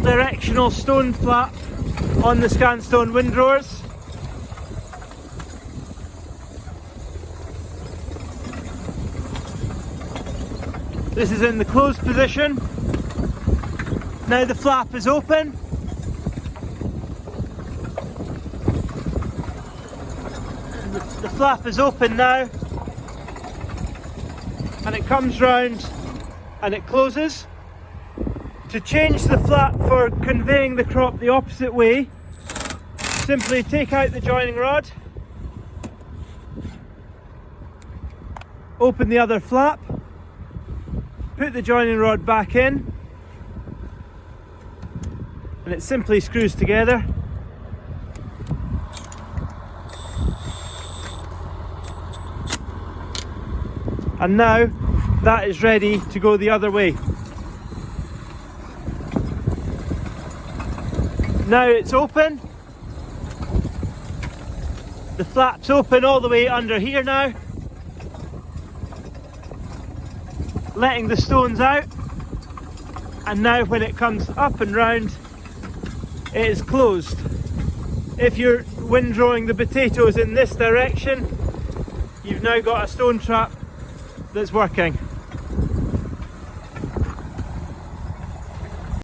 directional stone flap on the ScanStone Windrowers. This is in the closed position. Now the flap is open. The flap is open now, and it comes round and it closes. To change the flap for conveying the crop the opposite way, simply take out the joining rod, open the other flap, put the joining rod back in, and it simply screws together. And now that is ready to go the other way. Now it's open. The flap's open all the way under here now, letting the stones out. And now when it comes up and round, it is closed. If you're windrowing the potatoes in this direction, you've now got a stone trap that's working.